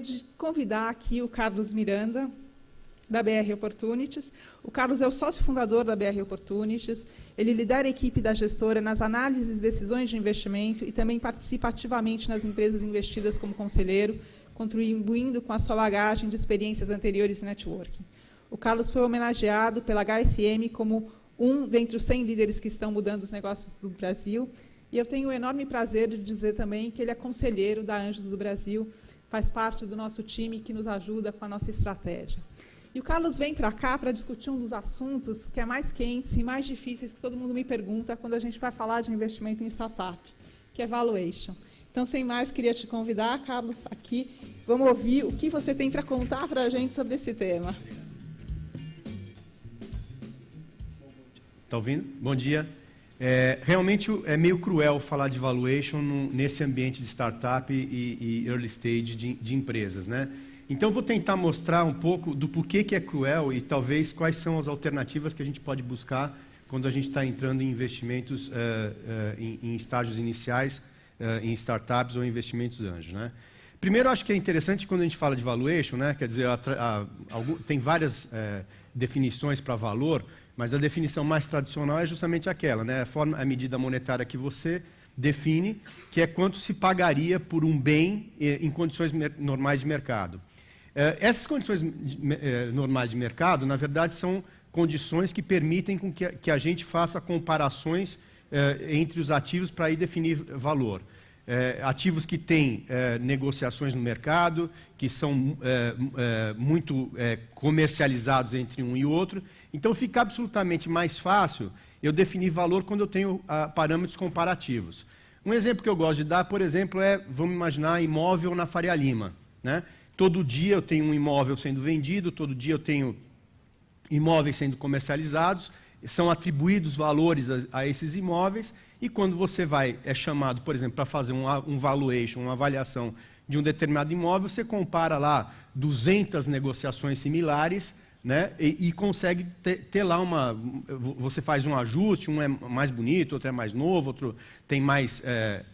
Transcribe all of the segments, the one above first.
De convidar aqui o Carlos Miranda, da BR Opportunities. O Carlos é o sócio fundador da BR Opportunities. Ele lidera a equipe da gestora nas análises e decisões de investimento e também participa ativamente nas empresas investidas como conselheiro, contribuindo com a sua bagagem de experiências anteriores e networking. O Carlos foi homenageado pela HSM como um dentre os 100 líderes que estão mudando os negócios do Brasil. E eu tenho o enorme prazer de dizer também que ele é conselheiro da Anjos do Brasil, faz parte do nosso time que nos ajuda com a nossa estratégia. E o Carlos vem para cá para discutir um dos assuntos que é mais quentes e mais difíceis que todo mundo me pergunta quando a gente vai falar de investimento em startup, que é valuation. Então, sem mais, queria te convidar, Carlos, aqui. Vamos ouvir o que você tem para contar para a gente sobre esse tema. Está ouvindo? Bom dia. Realmente é meio cruel falar de valuation nesse ambiente de startup e early stage de empresas, né? Então, vou tentar mostrar um pouco do porquê que é cruel e talvez quais são as alternativas que a gente pode buscar quando a gente está entrando em investimentos em estágios iniciais, em startups ou investimentos anjos, né? Primeiro, acho que é interessante quando a gente fala de valuation, né? Quer dizer, tem várias definições para valor, mas a definição mais tradicional é justamente aquela, né? A medida monetária que você define, que é quanto se pagaria por um bem em condições normais de mercado. Essas condições normais de mercado, na verdade, são condições que permitem com que a gente faça comparações entre os ativos para aí definir valor. Ativos que têm negociações no mercado, que são muito comercializados entre um e outro. Então, fica absolutamente mais fácil eu definir valor quando eu tenho parâmetros comparativos. Um exemplo que eu gosto de dar, por exemplo, vamos imaginar, imóvel na Faria Lima, né? Todo dia eu tenho um imóvel sendo vendido, todo dia eu tenho imóveis sendo comercializados, são atribuídos valores a esses imóveis, e quando você é chamado, por exemplo, para fazer um valuation, uma avaliação de um determinado imóvel, você compara lá 200 negociações similares, né, e consegue ter lá você faz um ajuste, um é mais bonito, outro é mais novo, outro tem mais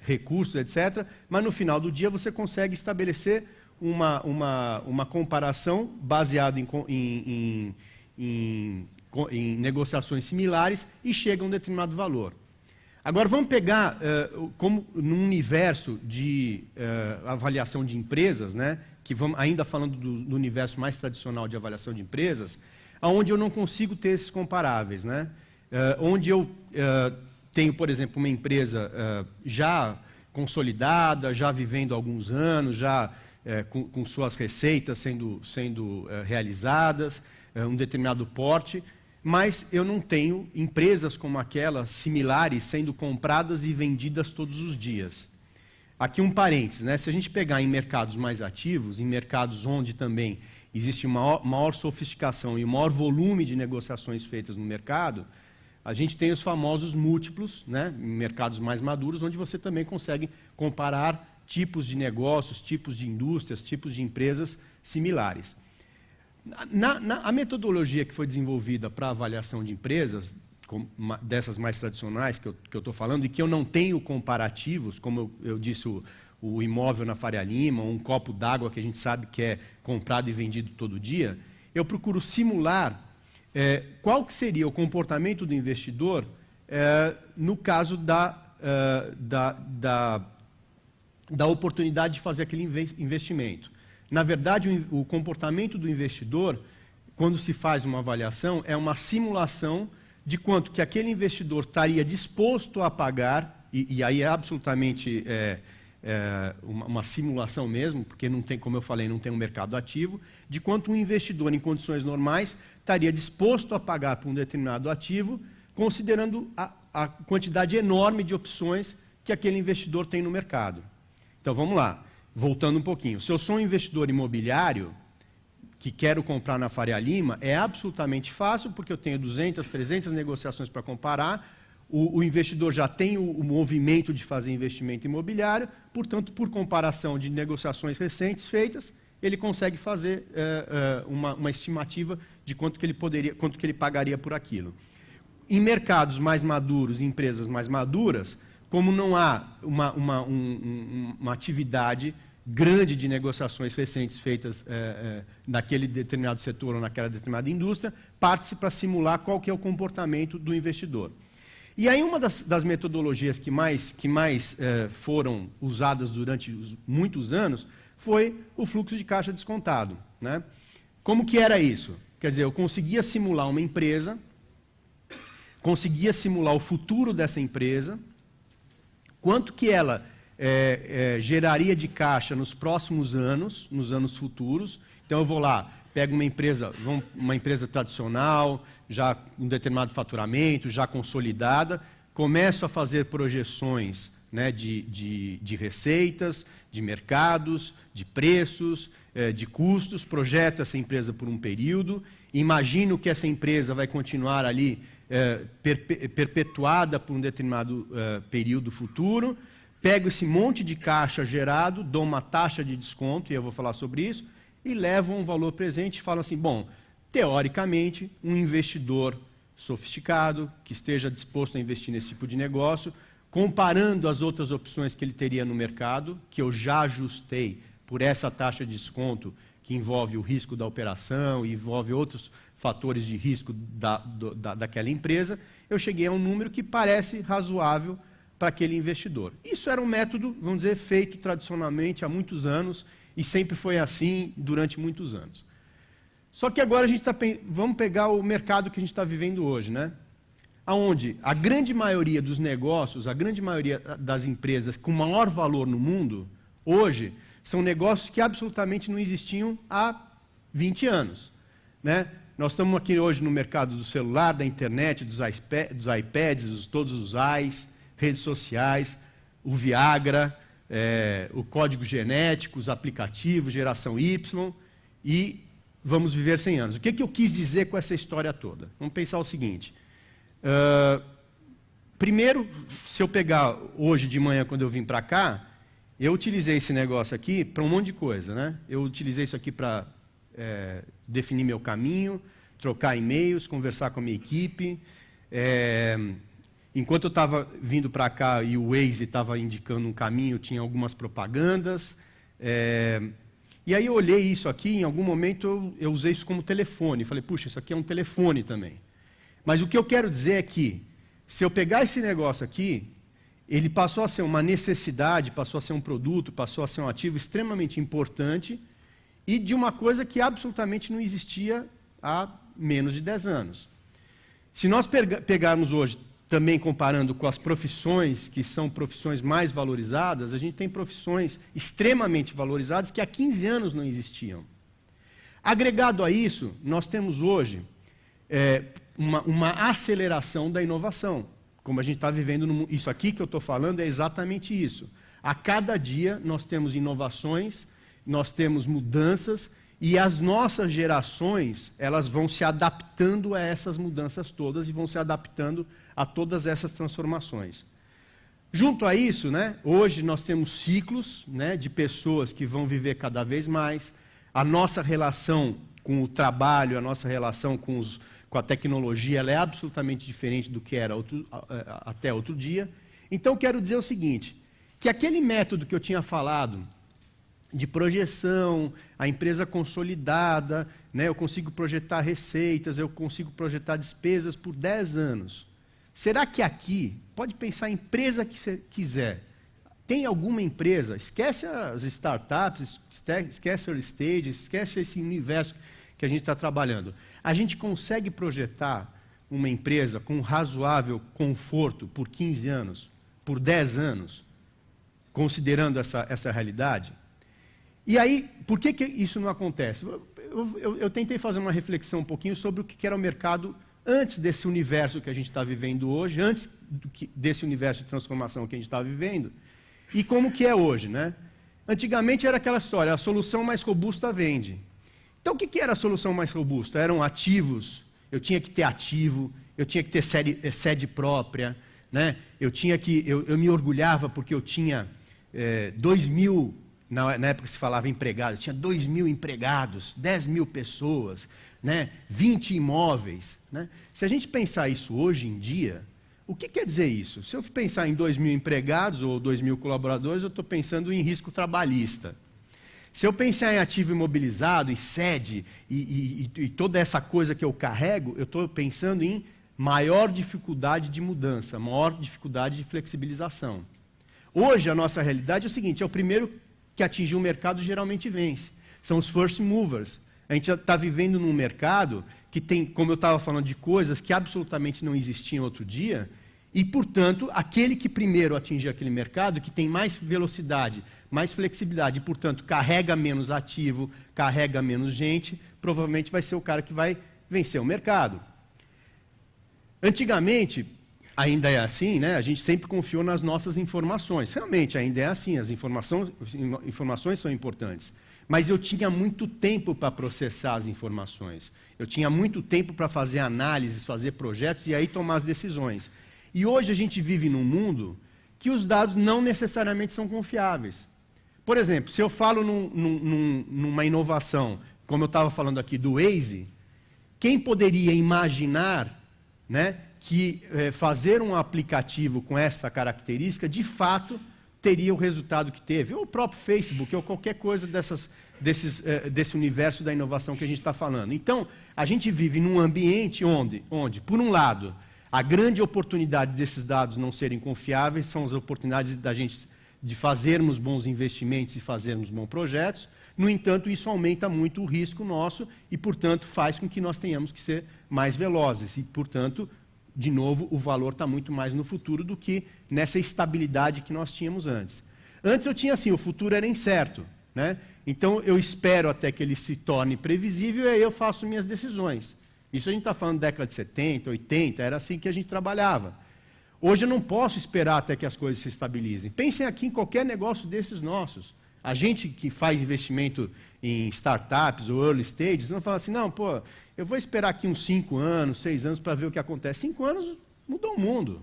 recursos, etc. Mas no final do dia você consegue estabelecer uma comparação baseada em negociações similares e chega a um determinado valor. Agora, vamos pegar, como num universo de avaliação de empresas, né, que vamos, ainda falando do universo mais tradicional de avaliação de empresas, onde eu não consigo ter esses comparáveis, né? Onde eu tenho, por exemplo, uma empresa já consolidada, já vivendo há alguns anos, já com suas receitas sendo realizadas, um determinado porte, mas eu não tenho empresas como aquela, similares, sendo compradas e vendidas todos os dias. Aqui um parênteses, né? Se a gente pegar em mercados mais ativos, em mercados onde também existe maior sofisticação e maior volume de negociações feitas no mercado, a gente tem os famosos múltiplos, né? Em mercados mais maduros, onde você também consegue comparar tipos de negócios, tipos de indústrias, tipos de empresas similares. A metodologia que foi desenvolvida para avaliação de empresas, dessas mais tradicionais que eu estou falando, e que eu não tenho comparativos, como eu disse, o imóvel na Faria Lima, um copo d'água que a gente sabe que é comprado e vendido todo dia, eu procuro simular qual que seria o comportamento do investidor no caso da oportunidade de fazer aquele investimento. Na verdade, o comportamento do investidor, quando se faz uma avaliação, é uma simulação de quanto que aquele investidor estaria disposto a pagar, e aí é absolutamente uma simulação mesmo, porque não tem, como eu falei, não tem um mercado ativo, de quanto um investidor em condições normais estaria disposto a pagar por um determinado ativo, considerando a quantidade enorme de opções que aquele investidor tem no mercado. Então, vamos lá, voltando um pouquinho. Se eu sou um investidor imobiliário que quero comprar na Faria Lima, é absolutamente fácil, porque eu tenho 200, 300 negociações para comparar, o investidor já tem o movimento de fazer investimento imobiliário, portanto, por comparação de negociações recentes feitas, ele consegue fazer uma estimativa de quanto que ele pagaria por aquilo. Em mercados mais maduros, em empresas mais maduras, como não há uma atividade grande de negociações recentes feitas naquele determinado setor ou naquela determinada indústria, parte-se para simular qual que é o comportamento do investidor. E aí uma das metodologias que mais foram usadas durante muitos anos foi o fluxo de caixa descontado, né? Como que era isso? Quer dizer, eu conseguia simular uma empresa, conseguia simular o futuro dessa empresa, quanto que ela geraria de caixa nos próximos anos, nos anos futuros. Então eu vou lá, pego uma empresa tradicional, já com um determinado faturamento, já consolidada, começo a fazer projeções, né, de receitas, de mercados, de preços, de custos, projeto essa empresa por um período, imagino que essa empresa vai continuar ali perpetuada por um determinado período futuro, pego esse monte de caixa gerado, dou uma taxa de desconto, e eu vou falar sobre isso, e levo um valor presente e falo assim, bom, teoricamente, um investidor sofisticado, que esteja disposto a investir nesse tipo de negócio, comparando as outras opções que ele teria no mercado, que eu já ajustei por essa taxa de desconto, que envolve o risco da operação, envolve outros fatores de risco daquela empresa, eu cheguei a um número que parece razoável para aquele investidor. Isso era um método, vamos dizer, feito tradicionalmente há muitos anos, e sempre foi assim durante muitos anos. Só que agora vamos pegar o mercado que a gente está vivendo hoje, né? Onde a grande maioria dos negócios, a grande maioria das empresas com maior valor no mundo, hoje, são negócios que absolutamente não existiam há 20 anos, né? Nós estamos aqui hoje no mercado do celular, da internet, dos iPads, todos os AIs, redes sociais, o Viagra, o código genético, os aplicativos, geração Y, e vamos viver 100 anos. O que eu quis dizer com essa história toda? Vamos pensar o seguinte. Primeiro, se eu pegar hoje de manhã, quando eu vim para cá, eu utilizei esse negócio aqui para um monte de coisa, né? Eu utilizei isso aqui para definir meu caminho, trocar e-mails, conversar com a minha equipe. Enquanto eu estava vindo para cá e o Waze estava indicando um caminho, tinha algumas propagandas. E aí eu olhei isso aqui, em algum momento eu usei isso como telefone. Falei, puxa, isso aqui é um telefone também. Mas o que eu quero dizer é que, se eu pegar esse negócio aqui, ele passou a ser uma necessidade, passou a ser um produto, passou a ser um ativo extremamente importante e de uma coisa que absolutamente não existia há menos de 10 anos. Se nós pegarmos hoje, também comparando com as profissões, que são profissões mais valorizadas, a gente tem profissões extremamente valorizadas que há 15 anos não existiam. Agregado a isso, nós temos hoje uma aceleração da inovação. Como a gente está vivendo, isso aqui que eu estou falando é exatamente isso. A cada dia nós temos inovações, nós temos mudanças, e as nossas gerações, elas vão se adaptando a essas mudanças todas e vão se adaptando a todas essas transformações. Junto a isso, né, hoje nós temos ciclos, né, de pessoas que vão viver cada vez mais, a nossa relação com o trabalho, a nossa relação com a tecnologia, ela é absolutamente diferente do que era até outro dia. Então, quero dizer o seguinte, que aquele método que eu tinha falado, de projeção, a empresa consolidada, né, eu consigo projetar receitas, eu consigo projetar despesas por 10 anos. Será que aqui, pode pensar em empresa que você quiser, tem alguma empresa, esquece as startups, esquece early stage, esquece esse universo que a gente está trabalhando. A gente consegue projetar uma empresa com razoável conforto por 15 anos, por 10 anos, considerando essa realidade? E aí, por que isso não acontece? Eu tentei fazer uma reflexão um pouquinho sobre o que era o mercado antes desse universo que a gente está vivendo hoje, antes desse universo de transformação que a gente está vivendo, e como que é hoje, né? Antigamente era aquela história, a solução mais robusta vende. Então, o que era a solução mais robusta? Eram ativos, eu tinha que ter ativo, eu tinha que ter sede própria, né? Eu me orgulhava porque eu tinha 2.000, na época se falava empregado, tinha 2.000 empregados, 10.000 pessoas, né? 20 imóveis. Né? Se a gente pensar isso hoje em dia, o que quer dizer isso? Se eu pensar em 2.000 empregados ou 2.000 colaboradores, eu estou pensando em risco trabalhista. Se eu pensar em ativo imobilizado, em sede, e toda essa coisa que eu carrego, eu estou pensando em maior dificuldade de mudança, maior dificuldade de flexibilização. Hoje, a nossa realidade é o seguinte, é o primeiro que atingir o mercado geralmente vence. São os first movers. A gente já está vivendo num mercado que tem, como eu estava falando, de coisas que absolutamente não existiam outro dia, e, portanto, aquele que primeiro atingir aquele mercado, que tem mais velocidade, mais flexibilidade, e, portanto, carrega menos ativo, carrega menos gente, provavelmente vai ser o cara que vai vencer o mercado. Antigamente, ainda é assim, né? A gente sempre confiou nas nossas informações. Realmente, ainda é assim, as informações são importantes. Mas eu tinha muito tempo para processar as informações. Eu tinha muito tempo para fazer análises, fazer projetos e aí tomar as decisões. E hoje a gente vive num mundo que os dados não necessariamente são confiáveis. Por exemplo, se eu falo numa inovação, como eu estava falando aqui do Waze, quem poderia imaginar, né, que fazer um aplicativo com essa característica, de fato, teria o resultado que teve, ou o próprio Facebook, ou qualquer coisa desse universo da inovação que a gente está falando. Então, a gente vive num ambiente onde, por um lado, a grande oportunidade desses dados não serem confiáveis são as oportunidades da gente de fazermos bons investimentos e fazermos bons projetos. No entanto, isso aumenta muito o risco nosso e, portanto, faz com que nós tenhamos que ser mais velozes. E, portanto, de novo, o valor está muito mais no futuro do que nessa estabilidade que nós tínhamos antes. Antes eu tinha assim, o futuro era incerto, né? Então eu espero até que ele se torne previsível e aí eu faço minhas decisões. Isso a gente está falando da década de 70, 80, era assim que a gente trabalhava. Hoje eu não posso esperar até que as coisas se estabilizem. Pensem aqui em qualquer negócio desses nossos. A gente que faz investimento em startups ou early stages, não fala assim, não, pô, eu vou esperar aqui uns 5 anos, 6 anos para ver o que acontece. 5 anos mudou o mundo.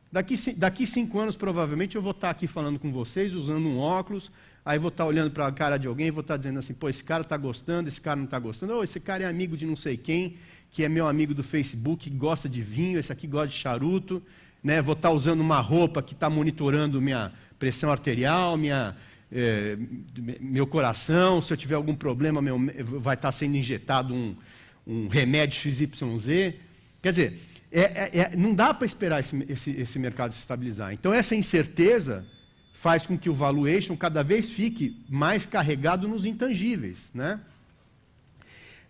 Daqui 5 anos, provavelmente, eu vou estar aqui falando com vocês, usando um óculos, aí vou estar olhando para a cara de alguém e vou estar dizendo assim, pô, esse cara está gostando, esse cara não está gostando, ou esse cara é amigo de não sei quem, que é meu amigo do Facebook, que gosta de vinho, esse aqui gosta de charuto, né? Vou estar usando uma roupa que está monitorando minha pressão arterial, meu coração, se eu tiver algum problema, vai estar sendo injetado um remédio XYZ. Quer dizer, não dá para esperar esse mercado se estabilizar. Então, essa incerteza faz com que o valuation cada vez fique mais carregado nos intangíveis, né?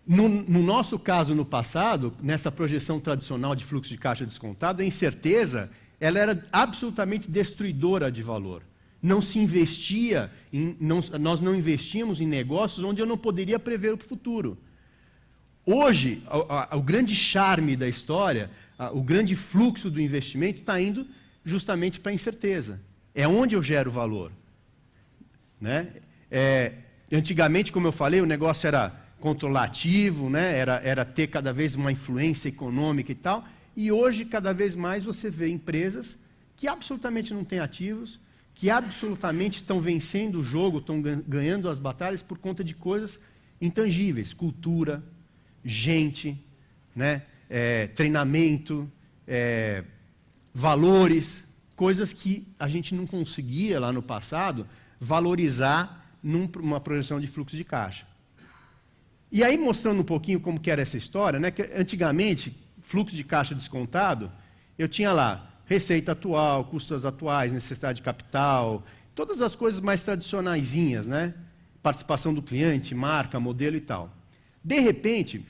No nosso caso, no passado, nessa projeção tradicional de fluxo de caixa descontado, a incerteza ela era absolutamente destruidora de valor. Não se investia, nós não investíamos em negócios onde eu não poderia prever o futuro. Hoje, o grande charme da história, o grande fluxo do investimento está indo justamente para a incerteza. É onde eu gero valor. Né? Antigamente, como eu falei, o negócio era controlar ativo, né? Era ter cada vez uma influência econômica e tal. E hoje, cada vez mais, você vê empresas que absolutamente não têm ativos, que absolutamente estão vencendo o jogo, estão ganhando as batalhas por conta de coisas intangíveis, cultura, gente, né? Treinamento, valores, coisas que a gente não conseguia lá no passado valorizar numa projeção de fluxo de caixa. E aí, mostrando um pouquinho como que era essa história, né? Que antigamente, fluxo de caixa descontado, eu tinha lá receita atual, custos atuais, necessidade de capital, todas as coisas mais tradicionaisinhas, né? Participação do cliente, marca, modelo e tal. De repente,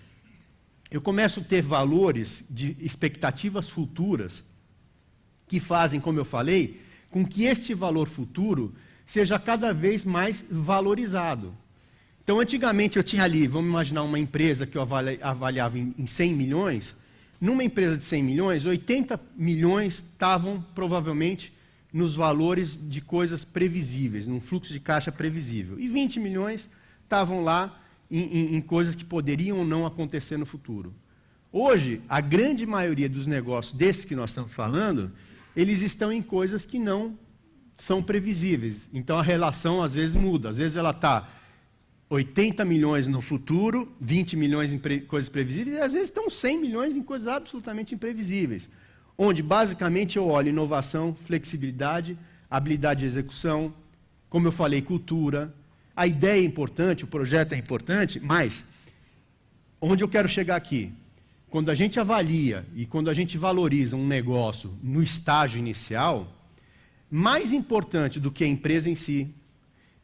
eu começo a ter valores de expectativas futuras que fazem, como eu falei, com que este valor futuro seja cada vez mais valorizado. Então, antigamente eu tinha ali, vamos imaginar uma empresa que eu avaliava em 100 milhões, numa empresa de 100 milhões, 80 milhões estavam provavelmente nos valores de coisas previsíveis, num fluxo de caixa previsível. E 20 milhões estavam lá em coisas que poderiam ou não acontecer no futuro. Hoje, a grande maioria dos negócios desses que nós estamos falando, eles estão em coisas que não são previsíveis. Então, a relação às vezes muda. Às vezes ela está 80 milhões no futuro, 20 milhões em coisas previsíveis, e às vezes estão 100 milhões em coisas absolutamente imprevisíveis. Onde, basicamente, eu olho inovação, flexibilidade, habilidade de execução, como eu falei, cultura, a ideia é importante, o projeto é importante, mas onde eu quero chegar aqui? Quando a gente avalia e quando a gente valoriza um negócio no estágio inicial, mais importante do que a empresa em si,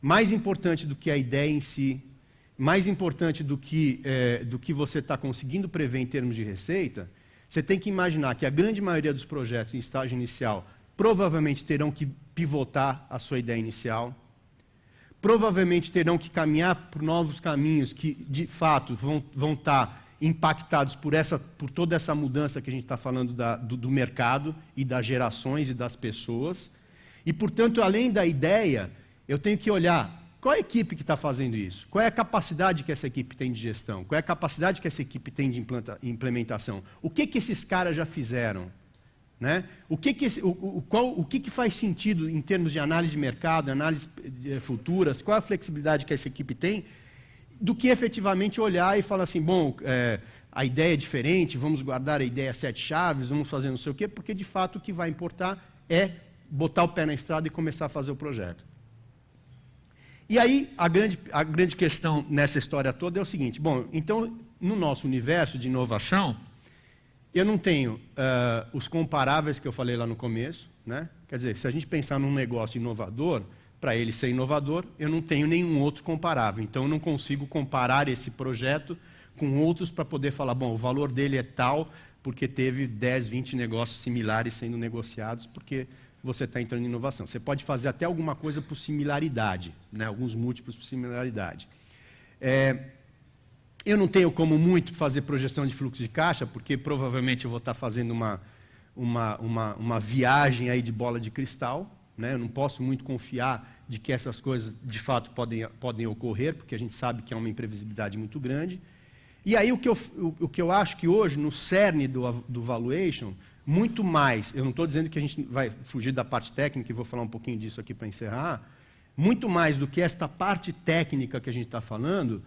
mais importante do que a ideia em si, mais importante do que você está conseguindo prever em termos de receita, você tem que imaginar que a grande maioria dos projetos em estágio inicial provavelmente terão que pivotar a sua ideia inicial, provavelmente terão que caminhar por novos caminhos que, de fato, vão estar impactados por toda essa mudança que a gente está falando do mercado e das gerações e das pessoas. E, portanto, além da ideia, eu tenho que olhar qual é a equipe que está fazendo isso, qual é a capacidade que essa equipe tem de gestão, qual é a capacidade que essa equipe tem de implementação, o que esses caras já fizeram, né? O que faz sentido em termos de análise de mercado, análise futuras, qual é a flexibilidade que essa equipe tem, do que efetivamente olhar e falar assim, bom, a ideia é diferente, vamos guardar a ideia 7 chaves, vamos fazer não sei o quê, porque de fato o que vai importar é botar o pé na estrada e começar a fazer o projeto. E aí, a grande questão nessa história toda é o seguinte, bom, então, no nosso universo de inovação, eu não tenho os comparáveis que eu falei lá no começo, né? Quer dizer, se a gente pensar num negócio inovador, para ele ser inovador, eu não tenho nenhum outro comparável. Então, eu não consigo comparar esse projeto com outros para poder falar, bom, o valor dele é tal, porque teve 10, 20 negócios similares sendo negociados, porque você está entrando em inovação. Você pode fazer até alguma coisa por similaridade, né? Alguns múltiplos por similaridade. Eu não tenho como muito fazer projeção de fluxo de caixa, porque provavelmente eu vou estar fazendo uma viagem aí de bola de cristal, né? Eu não posso muito confiar de que essas coisas de fato podem ocorrer, porque a gente sabe que é uma imprevisibilidade muito grande. E aí o que eu acho que hoje, no cerne do valuation, muito mais, eu não estou dizendo que a gente vai fugir da parte técnica, e vou falar um pouquinho disso aqui para encerrar, muito mais do que esta parte técnica que a gente está falando,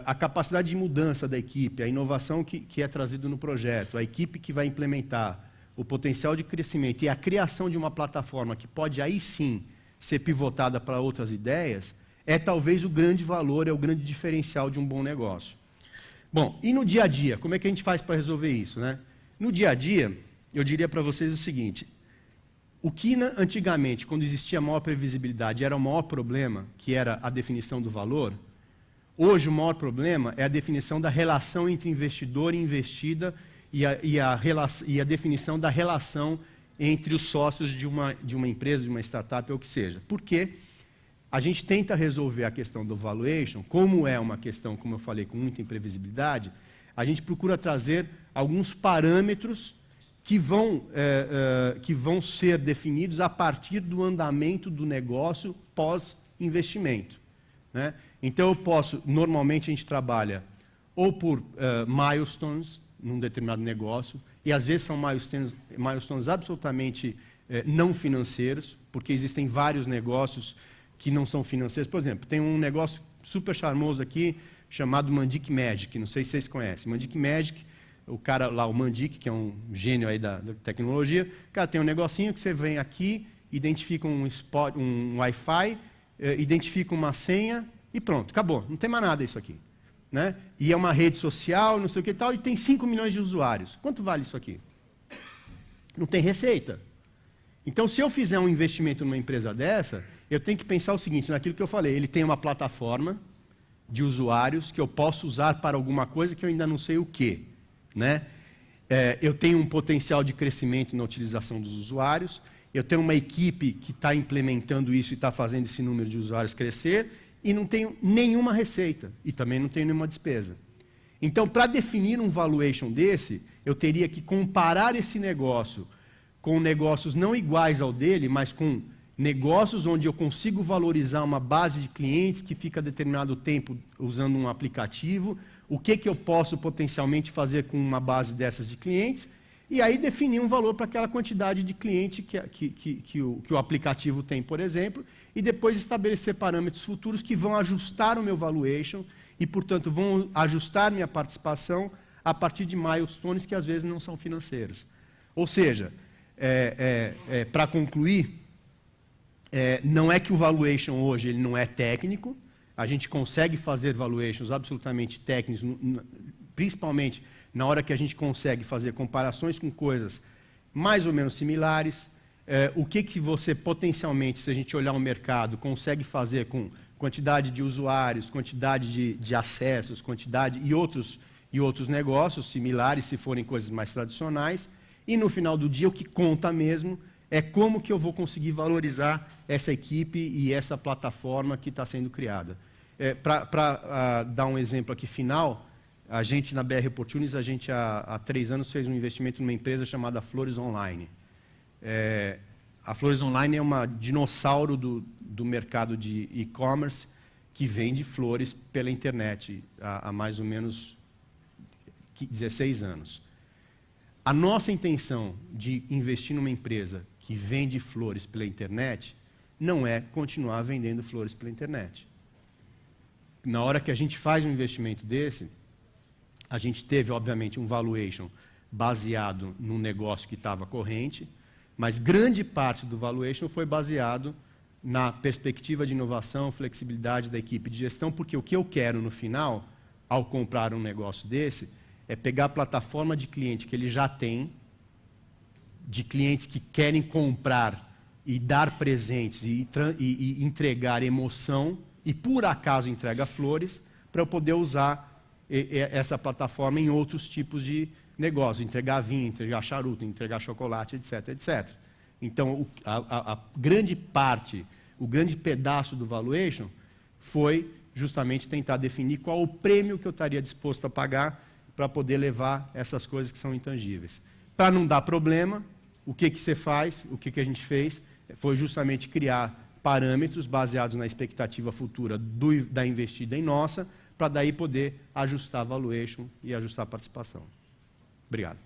a capacidade de mudança da equipe, a inovação que é trazida no projeto, a equipe que vai implementar, o potencial de crescimento e a criação de uma plataforma que pode aí sim ser pivotada para outras ideias, é talvez o grande valor, é o grande diferencial de um bom negócio. Bom, e no dia a dia, como é que a gente faz para resolver isso, né? No dia a dia, eu diria para vocês o seguinte, o que antigamente, quando existia maior previsibilidade, era o maior problema, que era a definição do valor, hoje o maior problema é a definição da relação entre investidor e investida e a definição da relação entre os sócios de uma empresa, de uma startup, ou o que seja. Porque a gente tenta resolver a questão do valuation, como é uma questão, como eu falei, com muita imprevisibilidade, a gente procura trazer alguns parâmetros que vão ser definidos a partir do andamento do negócio pós-investimento, né? Então, normalmente a gente trabalha ou por milestones, num determinado negócio, e às vezes são milestones absolutamente não financeiros, porque existem vários negócios que não são financeiros. Por exemplo, tem um negócio super charmoso aqui, chamado Mandic Magic, não sei se vocês conhecem. Mandic Magic, o cara lá, o Mandic, que é um gênio aí da tecnologia, o cara tem um negocinho que você vem aqui, identifica um Wi-Fi, identifica uma senha e pronto, acabou. Não tem mais nada isso aqui, né? E é uma rede social, não sei o que e tal, e tem 5 milhões de usuários. Quanto vale isso aqui? Não tem receita. Então, se eu fizer um investimento numa empresa dessa, eu tenho que pensar o seguinte, naquilo que eu falei, ele tem uma plataforma de usuários que eu posso usar para alguma coisa que eu ainda não sei o quê, né? Eu tenho um potencial de crescimento na utilização dos usuários, eu tenho uma equipe que está implementando isso e está fazendo esse número de usuários crescer, e não tenho nenhuma receita, e também não tenho nenhuma despesa. Então, para definir um valuation desse, eu teria que comparar esse negócio com negócios não iguais ao dele, mas com negócios onde eu consigo valorizar uma base de clientes que fica determinado tempo usando um aplicativo, o que eu posso potencialmente fazer com uma base dessas de clientes, e aí definir um valor para aquela quantidade de cliente que o aplicativo tem, por exemplo, e depois estabelecer parâmetros futuros que vão ajustar o meu valuation e, portanto, vão ajustar minha participação a partir de milestones que às vezes não são financeiros. Ou seja, para concluir, não é que o valuation hoje ele não é técnico, A gente consegue fazer valuations absolutamente técnicos, principalmente na hora que a gente consegue fazer comparações com coisas mais ou menos similares. O que você potencialmente, se a gente olhar o mercado, consegue fazer com quantidade de usuários, quantidade de acessos, quantidade e outros negócios similares, se forem coisas mais tradicionais. E no final do dia, o que conta mesmo é como que eu vou conseguir valorizar essa equipe e essa plataforma que está sendo criada. Para dar um exemplo aqui final, a gente na BR Opportunities, a gente há 3 anos fez um investimento numa empresa chamada Flores Online. A Flores Online é uma dinossauro do mercado de e-commerce que vende flores pela internet há mais ou menos 16 anos. A nossa intenção de investir numa empresa que vende flores pela internet não é continuar vendendo flores pela internet. Na hora que a gente faz um investimento desse, a gente teve, obviamente, um valuation baseado num negócio que estava corrente, mas grande parte do valuation foi baseado na perspectiva de inovação, flexibilidade da equipe de gestão, porque o que eu quero no final, ao comprar um negócio desse, é pegar a plataforma de cliente que ele já tem, de clientes que querem comprar e dar presentes e entregar emoção, e por acaso entrega flores, para eu poder usar essa plataforma em outros tipos de negócio, entregar vinho, entregar charuto, entregar chocolate, etc, etc. Então, a grande parte, o grande pedaço do valuation foi justamente tentar definir qual o prêmio que eu estaria disposto a pagar para poder levar essas coisas que são intangíveis. Para não dar problema, o que você faz, o que a gente fez, foi justamente criar parâmetros baseados na expectativa futura da investida em nossa, para daí poder ajustar a valuation e ajustar a participação. Obrigado.